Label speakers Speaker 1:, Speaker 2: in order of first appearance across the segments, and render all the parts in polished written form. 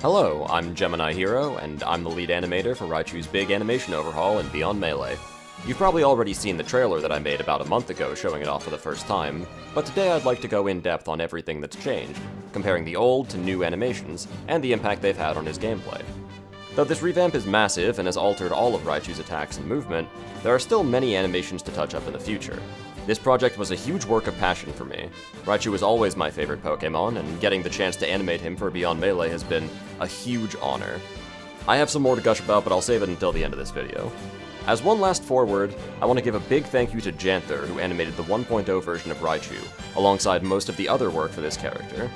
Speaker 1: Hello, I'm GeminiHero, and I'm the lead animator for Raichu's big animation overhaul in Beyond Melee. You've probably already seen the trailer that I made about a month ago showing it off for the first time, but today I'd like to go in depth on everything that's changed, comparing the old to new animations, and the impact they've had on his gameplay. Though this revamp is massive and has altered all of Raichu's attacks and movement, there are still many animations to touch up in the future. This project was a huge work of passion for me. Raichu was always my favorite Pokémon, and getting the chance to animate him for Beyond Melee has been a huge honor. I have some more to gush about, but I'll save it until the end of this video. As one last foreword, I want to give a big thank you to Janther, who animated the 1.0 version of Raichu, alongside most of the other work for this character.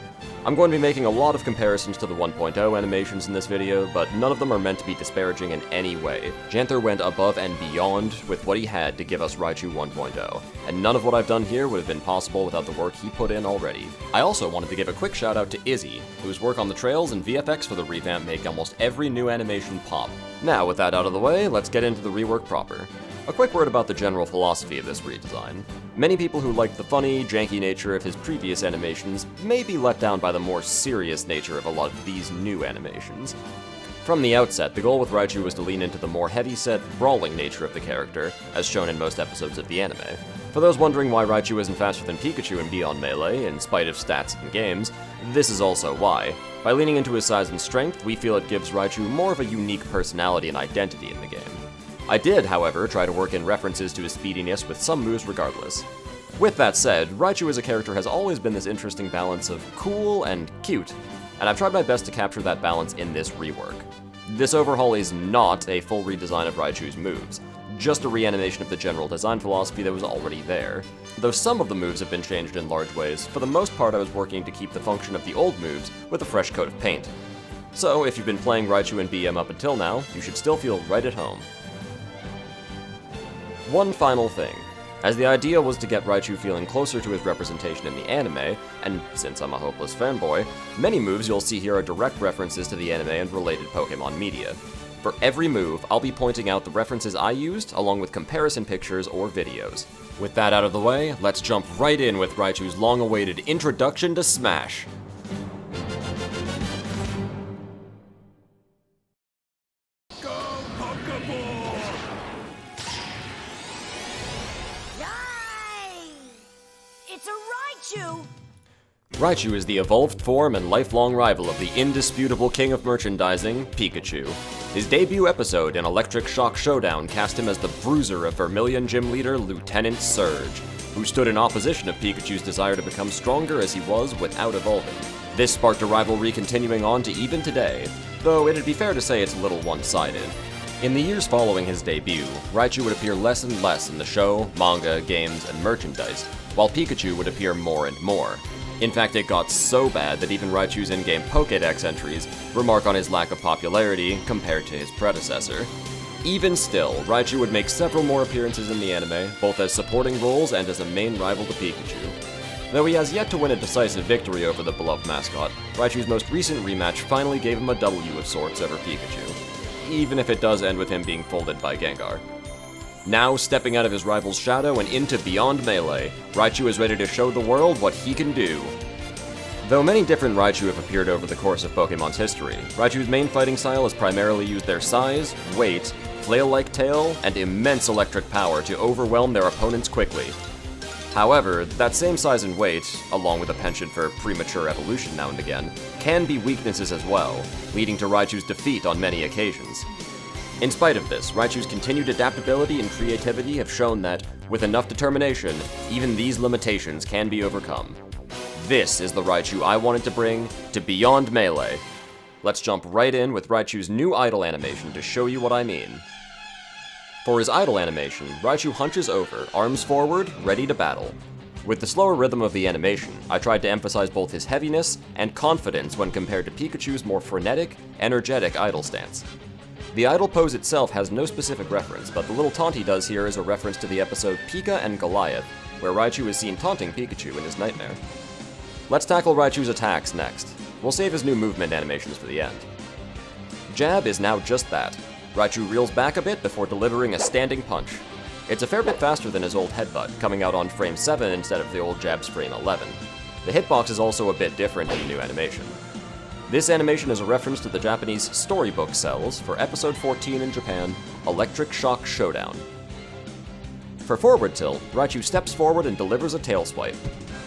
Speaker 1: I'm going to be making a lot of comparisons to the 1.0 animations in this video, but none of them are meant to be disparaging in any way. Janther went above and beyond with what he had to give us Raichu 1.0, and none of what I've done here would have been possible without the work he put in already. I also wanted to give a quick shout out to Izzy, whose work on the trails and VFX for the revamp make almost every new animation pop. Now, with that out of the way, let's get into the rework proper. A quick word about the general philosophy of this redesign. Many people who liked the funny, janky nature of his previous animations may be let down by the more serious nature of a lot of these new animations. From the outset, the goal with Raichu was to lean into the more heavy-set, brawling nature of the character, as shown in most episodes of the anime. For those wondering why Raichu isn't faster than Pikachu in Beyond Melee, in spite of stats and games, this is also why. By leaning into his size and strength, we feel it gives Raichu more of a unique personality and identity in the game. I did, however, try to work in references to his speediness with some moves regardless. With that said, Raichu as a character has always been this interesting balance of cool and cute, and I've tried my best to capture that balance in this rework. This overhaul is not a full redesign of Raichu's moves, just a reanimation of the general design philosophy that was already there. Though some of the moves have been changed in large ways, for the most part I was working to keep the function of the old moves with a fresh coat of paint. So if you've been playing Raichu and BM up until now, you should still feel right at home. One final thing. As the idea was to get Raichu feeling closer to his representation in the anime, and since I'm a hopeless fanboy, many moves you'll see here are direct references to the anime and related Pokémon media. For every move, I'll be pointing out the references I used, along with comparison pictures or videos. With that out of the way, let's jump right in with Raichu's long-awaited introduction to Smash. Raichu is the evolved form and lifelong rival of the indisputable king of merchandising, Pikachu. His debut episode in Electric Shock Showdown cast him as the bruiser of Vermilion Gym Leader Lieutenant Surge, who stood in opposition of Pikachu's desire to become stronger as he was without evolving. This sparked a rivalry continuing on to even today, though it'd be fair to say it's a little one-sided. In the years following his debut, Raichu would appear less and less in the show, manga, games, and merchandise, while Pikachu would appear more and more. In fact, it got so bad that even Raichu's in-game Pokédex entries remark on his lack of popularity compared to his predecessor. Even still, Raichu would make several more appearances in the anime, both as supporting roles and as a main rival to Pikachu. Though he has yet to win a decisive victory over the beloved mascot, Raichu's most recent rematch finally gave him a W of sorts over Pikachu, even if it does end with him being folded by Gengar. Now, stepping out of his rival's shadow and into Beyond Melee, Raichu is ready to show the world what he can do. Though many different Raichu have appeared over the course of Pokemon's history, Raichu's main fighting style has primarily used their size, weight, flail-like tail, and immense electric power to overwhelm their opponents quickly. However, that same size and weight, along with a penchant for premature evolution now and again, can be weaknesses as well, leading to Raichu's defeat on many occasions. In spite of this, Raichu's continued adaptability and creativity have shown that, with enough determination, even these limitations can be overcome. This is the Raichu I wanted to bring to Beyond Melee. Let's jump right in with Raichu's new idle animation to show you what I mean. For his idle animation, Raichu hunches over, arms forward, ready to battle. With the slower rhythm of the animation, I tried to emphasize both his heaviness and confidence when compared to Pikachu's more frenetic, energetic idle stance. The idle pose itself has no specific reference, but the little taunt he does here is a reference to the episode Pika and Goliath, where Raichu is seen taunting Pikachu in his nightmare. Let's tackle Raichu's attacks next. We'll save his new movement animations for the end. Jab is now just that. Raichu reels back a bit before delivering a standing punch. It's a fair bit faster than his old headbutt, coming out on frame 7 instead of the old jab's frame 11. The hitbox is also a bit different in the new animation. This animation is a reference to the Japanese storybook cells for episode 14 in Japan, Electric Shock Showdown. For forward tilt, Raichu steps forward and delivers a tail swipe.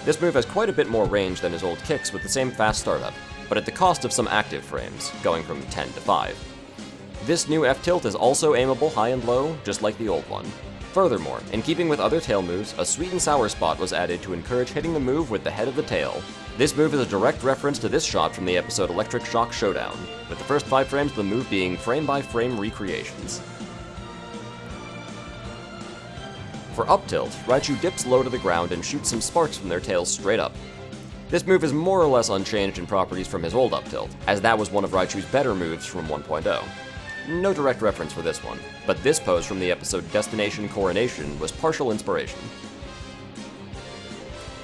Speaker 1: This move has quite a bit more range than his old kicks with the same fast startup, but at the cost of some active frames, going from 10 to 5. This new F-tilt is also aimable high and low, just like the old one. Furthermore, in keeping with other tail moves, a sweet and sour spot was added to encourage hitting the move with the head of the tail. This move is a direct reference to this shot from the episode Electric Shock Showdown, with the first 5 frames of the move being frame-by-frame recreations. For up tilt, Raichu dips low to the ground and shoots some sparks from their tails straight up. This move is more or less unchanged in properties from his old up tilt, as that was one of Raichu's better moves from 1.0. No direct reference for this one, but this pose from the episode Destination Coronation was partial inspiration.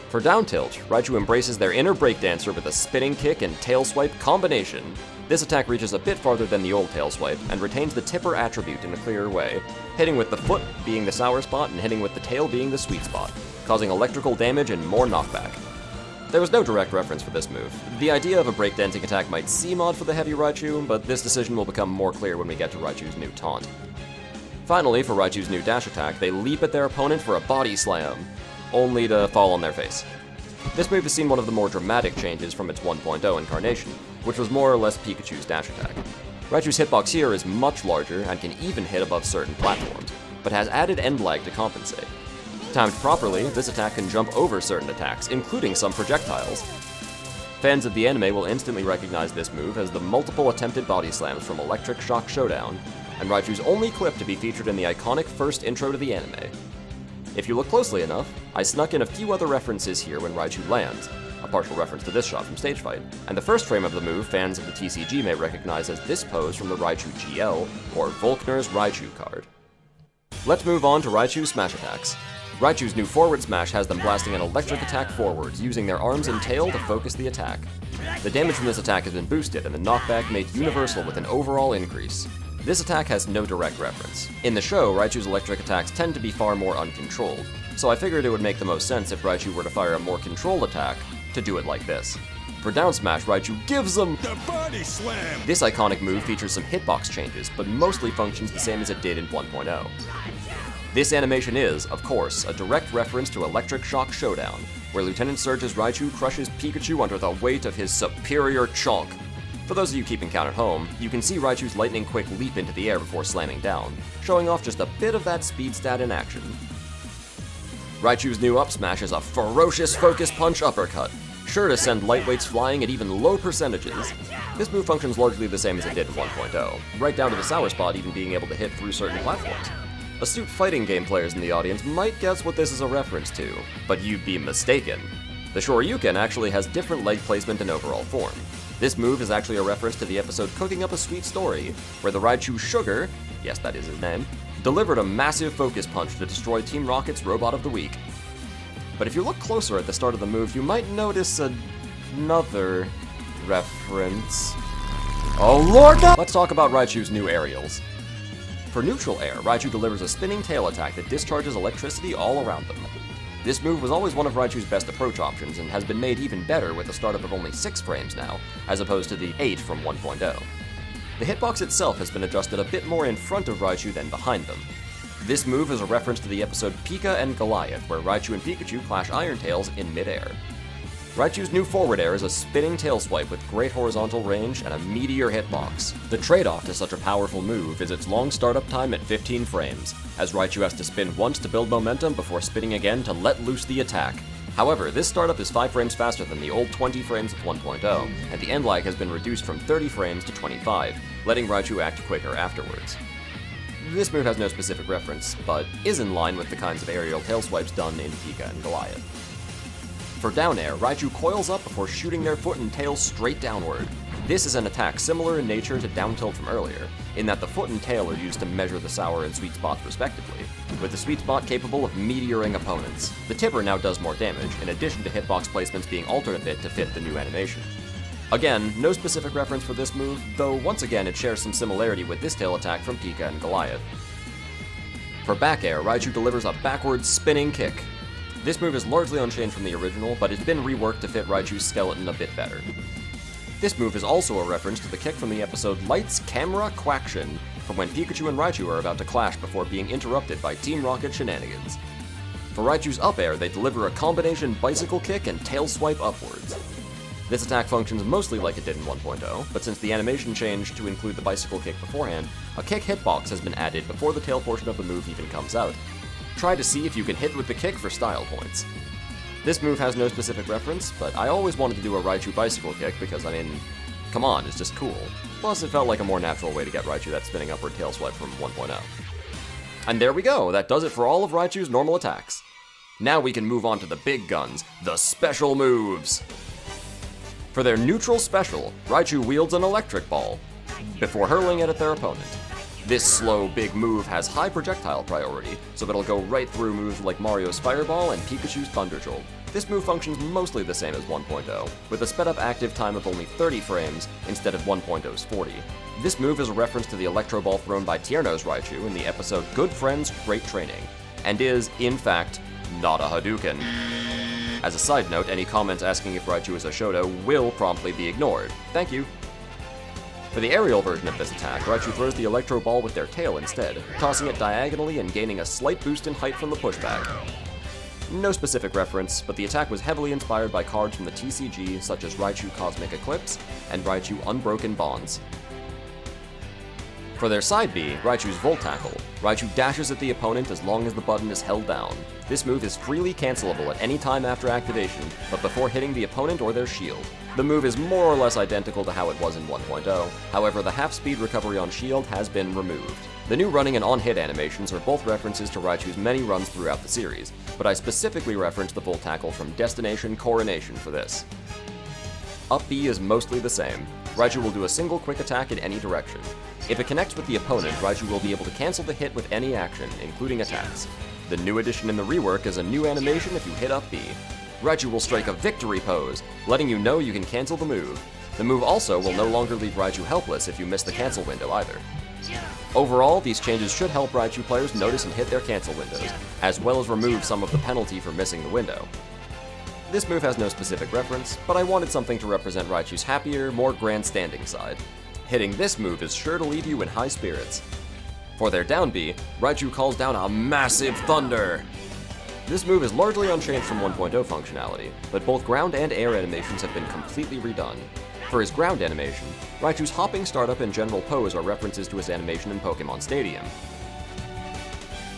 Speaker 1: For down tilt, Raichu embraces their inner breakdancer with a spinning kick and tail swipe combination. This attack reaches a bit farther than the old tail swipe, and retains the tipper attribute in a clearer way, hitting with the foot being the sour spot and hitting with the tail being the sweet spot, causing electrical damage and more knockback. There was no direct reference for this move. The idea of a breakdancing attack might seem odd for the heavy Raichu, but this decision will become more clear when we get to Raichu's new taunt. Finally, for Raichu's new dash attack, they leap at their opponent for a body slam, only to fall on their face. This move has seen one of the more dramatic changes from its 1.0 incarnation, which was more or less Pikachu's dash attack. Raichu's hitbox here is much larger and can even hit above certain platforms, but has added end lag to compensate. Timed properly, this attack can jump over certain attacks, including some projectiles. Fans of the anime will instantly recognize this move as the multiple attempted body slams from Electric Shock Showdown, and Raichu's only clip to be featured in the iconic first intro to the anime. If you look closely enough, I snuck in a few other references here when Raichu lands, a partial reference to this shot from Stage Fight, and the first frame of the move fans of the TCG may recognize as this pose from the Raichu GL, or Volkner's Raichu card. Let's move on to Raichu's smash attacks. Raichu's new forward smash has them blasting an electric attack forwards, using their arms and tail to focus the attack. The damage from this attack has been boosted, and the knockback made universal with an overall increase. This attack has no direct reference. In the show, Raichu's electric attacks tend to be far more uncontrolled, so I figured it would make the most sense if Raichu were to fire a more controlled attack to do it like this. For down smash, Raichu gives them the body slam! This iconic move features some hitbox changes, but mostly functions the same as it did in 1.0. This animation is, of course, a direct reference to Electric Shock Showdown, where Lieutenant Surge's Raichu crushes Pikachu under the weight of his superior chonk. For those of you keeping count at home, you can see Raichu's lightning-quick leap into the air before slamming down, showing off just a bit of that speed stat in action. Raichu's new up smash is a ferocious focus punch uppercut, sure to send lightweights flying at even low percentages. This move functions largely the same as it did in 1.0, right down to the sour spot even being able to hit through certain platforms. Astute fighting game players in the audience might guess what this is a reference to, but you'd be mistaken. The Shoryuken actually has different leg placement and overall form. This move is actually a reference to the episode Cooking Up a Sweet Story, where the Raichu Sugar, yes that is his name, delivered a massive focus punch to destroy Team Rocket's Robot of the Week. But if you look closer at the start of the move, you might notice another reference. Oh lord no! Let's talk about Raichu's new aerials. For neutral air, Raichu delivers a spinning tail attack that discharges electricity all around them. This move was always one of Raichu's best approach options and has been made even better with a startup of only 6 frames now, as opposed to the 8 from 1.0. The hitbox itself has been adjusted a bit more in front of Raichu than behind them. This move is a reference to the episode Pika and Goliath, where Raichu and Pikachu clash Iron Tails in mid-air. Raichu's new forward air is a spinning tail swipe with great horizontal range and a meteor hitbox. The trade-off to such a powerful move is its long startup time at 15 frames, as Raichu has to spin once to build momentum before spinning again to let loose the attack. However, this startup is 5 frames faster than the old 20 frames of 1.0, and the end lag has been reduced from 30 frames to 25, letting Raichu act quicker afterwards. This move has no specific reference, but is in line with the kinds of aerial tail swipes done in Pika and Goliath. For down air, Raichu coils up before shooting their foot and tail straight downward. This is an attack similar in nature to down tilt from earlier, in that the foot and tail are used to measure the sour and sweet spots respectively, with the sweet spot capable of meteoring opponents. The tipper now does more damage, in addition to hitbox placements being altered a bit to fit the new animation. Again, no specific reference for this move, though once again it shares some similarity with this tail attack from Pika and Goliath. For back air, Raichu delivers a backwards spinning kick. This move is largely unchanged from the original, but it's been reworked to fit Raichu's skeleton a bit better. This move is also a reference to the kick from the episode Lights, Camera, Quaction, from when Pikachu and Raichu are about to clash before being interrupted by Team Rocket shenanigans. For Raichu's up air, they deliver a combination bicycle kick and tail swipe upwards. This attack functions mostly like it did in 1.0, but since the animation changed to include the bicycle kick beforehand, a kick hitbox has been added before the tail portion of the move even comes out. Try to see if you can hit with the kick for style points. This move has no specific reference, but I always wanted to do a Raichu bicycle kick because, I mean, come on, it's just cool. Plus, it felt like a more natural way to get Raichu that spinning upward tail swipe from 1.0. And there we go, that does it for all of Raichu's normal attacks. Now we can move on to the big guns, the special moves! For their neutral special, Raichu wields an electric ball, before hurling it at their opponent. This slow, big move has high projectile priority, so it'll go right through moves like Mario's Fireball and Pikachu's Thunder Jolt. This move functions mostly the same as 1.0, with a sped up active time of only 30 frames instead of 1.0's 40. This move is a reference to the Electro Ball thrown by Tierno's Raichu in the episode Good Friends, Great Training, and is, in fact, not a Hadouken. As a side note, any comments asking if Raichu is a Shoto will promptly be ignored. Thank you. For the aerial version of this attack, Raichu throws the Electro Ball with their tail instead, tossing it diagonally and gaining a slight boost in height from the pushback. No specific reference, but the attack was heavily inspired by cards from the TCG such as Raichu Cosmic Eclipse and Raichu Unbroken Bonds. For their side B, Raichu's Volt Tackle, Raichu dashes at the opponent as long as the button is held down. This move is freely cancelable at any time after activation, but before hitting the opponent or their shield. The move is more or less identical to how it was in 1.0, however the half-speed recovery on shield has been removed. The new running and on-hit animations are both references to Raichu's many runs throughout the series, but I specifically referenced the Volt Tackle from Destination Coronation for this. Up B is mostly the same. Raichu will do a single quick attack in any direction. If it connects with the opponent, Raichu will be able to cancel the hit with any action, including attacks. The new addition in the rework is a new animation if you hit up B. Raichu will strike a victory pose, letting you know you can cancel the move. The move also will no longer leave Raichu helpless if you miss the cancel window either. Overall, these changes should help Raichu players notice and hit their cancel windows, as well as remove some of the penalty for missing the window. This move has no specific reference, but I wanted something to represent Raichu's happier, more grandstanding side. Hitting this move is sure to leave you in high spirits. For their down B, Raichu calls down a massive thunder! This move is largely unchanged from 1.0 functionality, but both ground and air animations have been completely redone. For his ground animation, Raichu's hopping startup and general pose are references to his animation in Pokemon Stadium.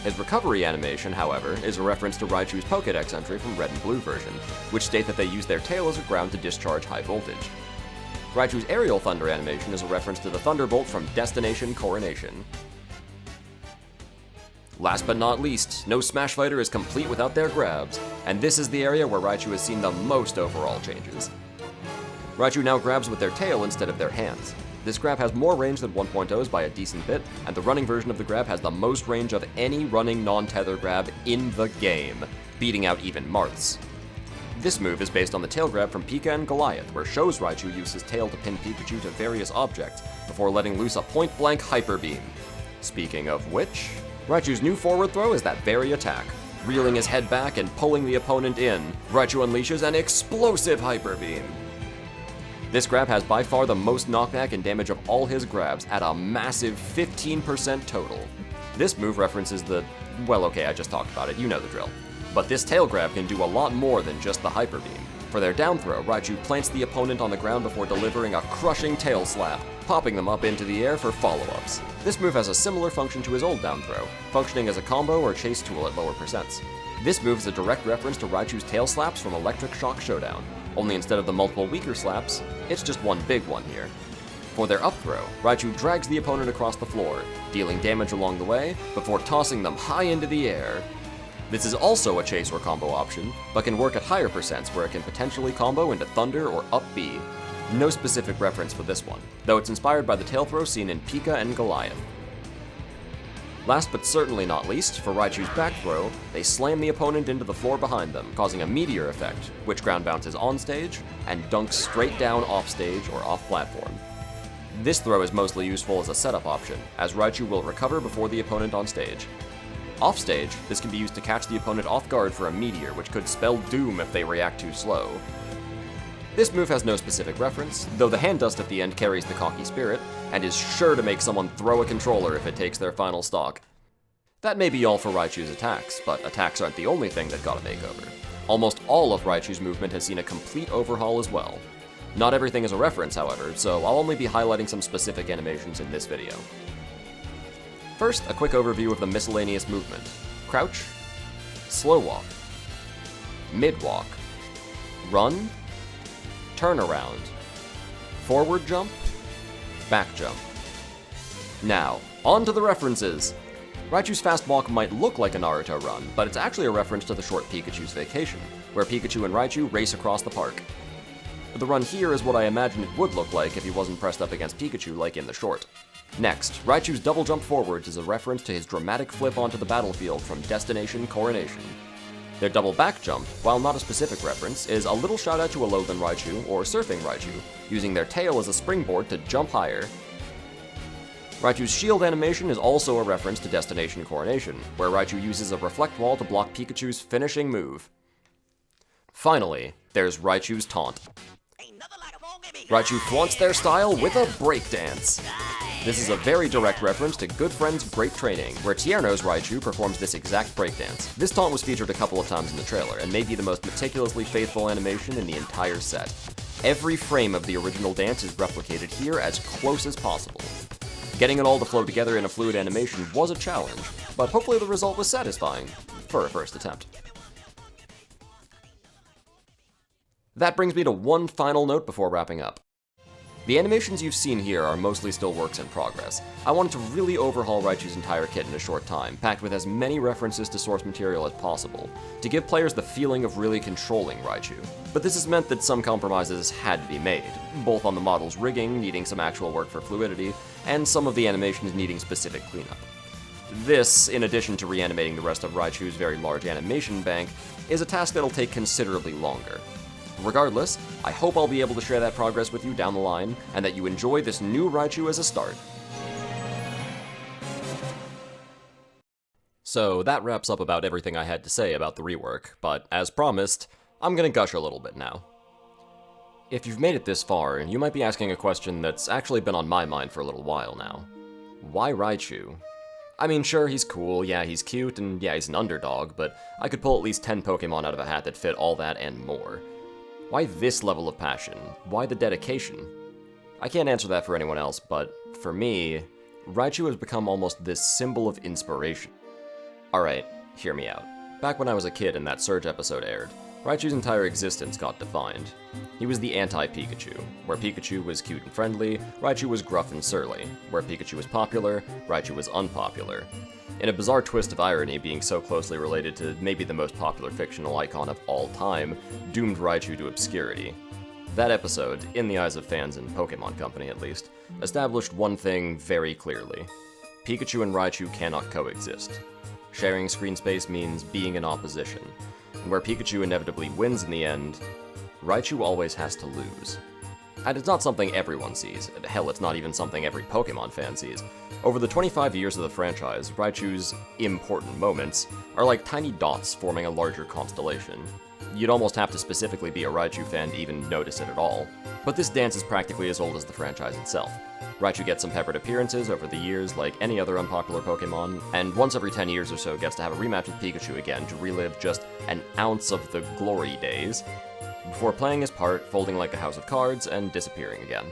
Speaker 1: His recovery animation, however, is a reference to Raichu's Pokédex entry from Red and Blue version, which state that they use their tail as a ground to discharge high voltage. Raichu's aerial thunder animation is a reference to the Thunderbolt from Destination Coronation. Last but not least, no Smash Fighter is complete without their grabs, and this is the area where Raichu has seen the most overall changes. Raichu now grabs with their tail instead of their hands. This grab has more range than 1.0's by a decent bit, and the running version of the grab has the most range of any running non-tether grab in the game, beating out even Marth's. This move is based on the tail grab from Pika and Goliath, where shows Raichu use his tail to pin Pikachu to various objects, before letting loose a point-blank Hyper Beam. Speaking of which, Raichu's new forward throw is that very attack. Reeling his head back and pulling the opponent in, Raichu unleashes an explosive Hyper Beam. This grab has by far the most knockback and damage of all his grabs, at a massive 15% total. This move references the... well, okay, I just talked about it, you know the drill. But this tail grab can do a lot more than just the Hyper Beam. For their down throw, Raichu plants the opponent on the ground before delivering a crushing tail slap, popping them up into the air for follow-ups. This move has a similar function to his old down throw, functioning as a combo or chase tool at lower percents. This move is a direct reference to Raichu's tail slaps from Electric Shock Showdown, only instead of the multiple weaker slaps, it's just one big one here. For their up throw, Raichu drags the opponent across the floor, dealing damage along the way, before tossing them high into the air. This is also a chase or combo option, but can work at higher percents where it can potentially combo into Thunder or Up B. No specific reference for this one, though it's inspired by the tail throw seen in Pika and Goliath. Last but certainly not least, for Raichu's back throw, they slam the opponent into the floor behind them, causing a meteor effect, which ground bounces on stage, and dunks straight down off stage or off platform. This throw is mostly useful as a setup option, as Raichu will recover before the opponent on stage. Off stage, this can be used to catch the opponent off guard for a meteor, which could spell doom if they react too slow. This move has no specific reference, though the hand dust at the end carries the cocky spirit, and is sure to make someone throw a controller if it takes their final stock. That may be all for Raichu's attacks, but attacks aren't the only thing that got a makeover. Almost all of Raichu's movement has seen a complete overhaul as well. Not everything is a reference, however, so I'll only be highlighting some specific animations in this video. First, a quick overview of the miscellaneous movement. Crouch, slow walk, mid walk, run, turn around, forward jump, back jump. Now, on to the references! Raichu's fast walk might look like a Naruto run, but it's actually a reference to the short Pikachu's Vacation, where Pikachu and Raichu race across the park. The run here is what I imagine it would look like if he wasn't pressed up against Pikachu like in the short. Next, Raichu's double jump forwards is a reference to his dramatic flip onto the battlefield from Destination Coronation. Their double back jump, while not a specific reference, is a little shout out to Alolan Raichu or Surfing Raichu, using their tail as a springboard to jump higher. Raichu's shield animation is also a reference to Destination Coronation, where Raichu uses a reflect wall to block Pikachu's finishing move. Finally, there's Raichu's taunt. Raichu flaunts their style with a breakdance. This is a very direct reference to Good Friend's Great Training, where Tierno's Raichu performs this exact breakdance. This taunt was featured a couple of times in the trailer, and may be the most meticulously faithful animation in the entire set. Every frame of the original dance is replicated here as close as possible. Getting it all to flow together in a fluid animation was a challenge, but hopefully the result was satisfying, for a first attempt. That brings me to one final note before wrapping up. The animations you've seen here are mostly still works in progress. I wanted to really overhaul Raichu's entire kit in a short time, packed with as many references to source material as possible, to give players the feeling of really controlling Raichu. But this has meant that some compromises had to be made, both on the model's rigging needing some actual work for fluidity, and some of the animations needing specific cleanup. This, in addition to reanimating the rest of Raichu's very large animation bank, is a task that'll take considerably longer. Regardless, I hope I'll be able to share that progress with you down the line, and that you enjoy this new Raichu as a start. So that wraps up about everything I had to say about the rework, but as promised, I'm gonna gush a little bit now. If you've made it this far, you might be asking a question that's actually been on my mind for a little while now. Why Raichu? I mean, sure, he's cool, yeah, he's cute, and yeah, he's an underdog, but I could pull at least 10 Pokemon out of a hat that fit all that and more. Why this level of passion? Why the dedication? I can't answer that for anyone else, but for me, Raichu has become almost this symbol of inspiration. Alright, hear me out. Back when I was a kid and that Surge episode aired, Raichu's entire existence got defined. He was the anti-Pikachu. Where Pikachu was cute and friendly, Raichu was gruff and surly. Where Pikachu was popular, Raichu was unpopular. In a bizarre twist of irony, being so closely related to maybe the most popular fictional icon of all time, doomed Raichu to obscurity. That episode, in the eyes of fans and Pokemon Company at least, established one thing very clearly. Pikachu and Raichu cannot coexist. Sharing screen space means being in opposition. And where Pikachu inevitably wins in the end, Raichu always has to lose. And it's not something everyone sees. Hell, it's not even something every Pokemon fan sees. Over the 25 years of the franchise, Raichu's important moments are like tiny dots forming a larger constellation. You'd almost have to specifically be a Raichu fan to even notice it at all. But this dance is practically as old as the franchise itself. Raichu gets some peppered appearances over the years like any other unpopular Pokemon, and once every 10 years or so gets to have a rematch with Pikachu again to relive just an ounce of the glory days, before playing his part, folding like a house of cards, and disappearing again.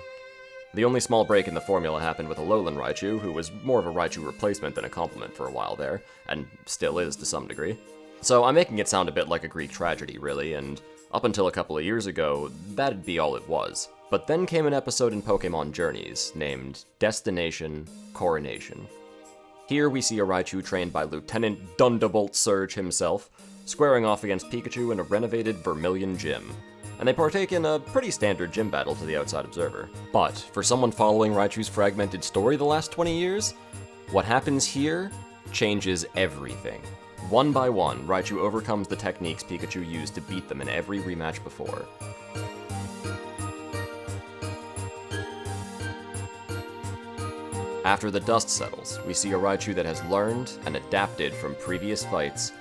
Speaker 1: The only small break in the formula happened with Alolan Raichu, who was more of a Raichu replacement than a complement for a while there, and still is to some degree. So I'm making it sound a bit like a Greek tragedy, really, and up until a couple of years ago, that'd be all it was. But then came an episode in Pokemon Journeys named Destination Coronation. Here we see a Raichu trained by Lieutenant Dunderbolt Surge himself, squaring off against Pikachu in a renovated Vermilion gym, and they partake in a pretty standard gym battle to the outside observer. But for someone following Raichu's fragmented story the last 20 years, what happens here changes everything. One by one, Raichu overcomes the techniques Pikachu used to beat them in every rematch before. After the dust settles, we see a Raichu that has learned and adapted from previous fights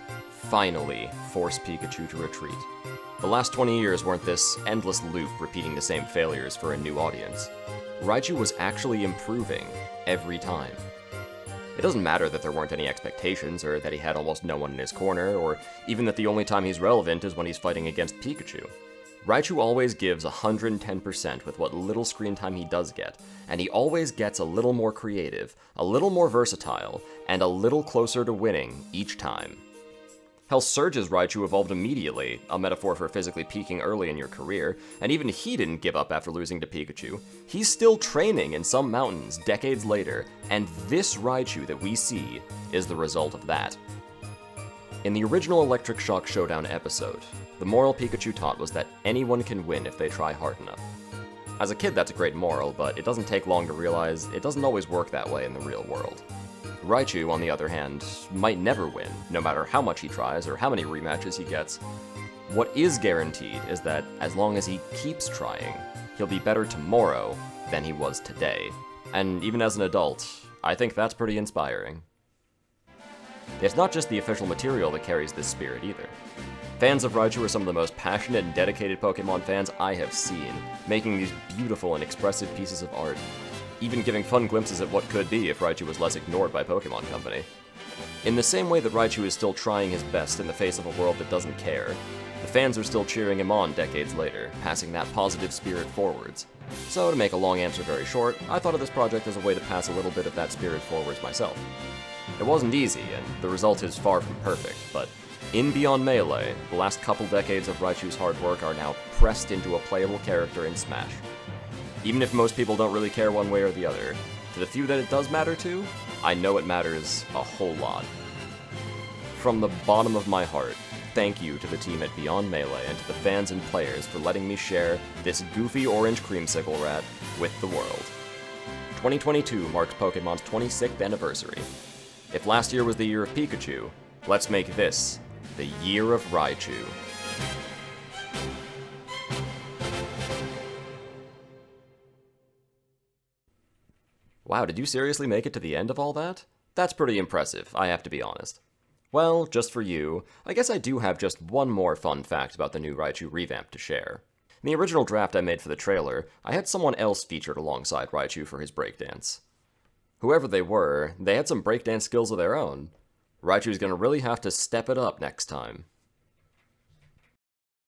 Speaker 1: finally force Pikachu to retreat. The last 20 years weren't this endless loop repeating the same failures for a new audience. Raichu was actually improving every time. It doesn't matter that there weren't any expectations, or that he had almost no one in his corner, or even that the only time he's relevant is when he's fighting against Pikachu. Raichu always gives 110% with what little screen time he does get, and he always gets a little more creative, a little more versatile, and a little closer to winning each time. Hell, Surge's Raichu evolved immediately, a metaphor for physically peaking early in your career, and even he didn't give up after losing to Pikachu. He's still training in some mountains decades later, and this Raichu that we see is the result of that. In the original Electric Shock Showdown episode, the moral Pikachu taught was that anyone can win if they try hard enough. As a kid, that's a great moral, but it doesn't take long to realize it doesn't always work that way in the real world. Raichu, on the other hand, might never win, no matter how much he tries or how many rematches he gets. What is guaranteed is that as long as he keeps trying, he'll be better tomorrow than he was today. And even as an adult, I think that's pretty inspiring. It's not just the official material that carries this spirit either. Fans of Raichu are some of the most passionate and dedicated Pokemon fans I have seen, making these beautiful and expressive pieces of art, even giving fun glimpses at what could be if Raichu was less ignored by Pokemon Company. In the same way that Raichu is still trying his best in the face of a world that doesn't care, the fans are still cheering him on decades later, passing that positive spirit forwards. So to make a long answer very short, I thought of this project as a way to pass a little bit of that spirit forwards myself. It wasn't easy, and the result is far from perfect, but in Beyond Melee, the last couple decades of Raichu's hard work are now pressed into a playable character in Smash. Even if most people don't really care one way or the other, to the few that it does matter to, I know it matters a whole lot. From the bottom of my heart, thank you to the team at Beyond Melee and to the fans and players for letting me share this goofy orange creamsicle rat with the world. 2022 marks Pokemon's 26th anniversary. If last year was the year of Pikachu, let's make this the year of Raichu. Wow, did you seriously make it to the end of all that? That's pretty impressive, I have to be honest. Well, just for you, I guess I do have just one more fun fact about the new Raichu revamp to share. In the original draft I made for the trailer, I had someone else featured alongside Raichu for his breakdance. Whoever they were, they had some breakdance skills of their own. Raichu's gonna really have to step it up next time.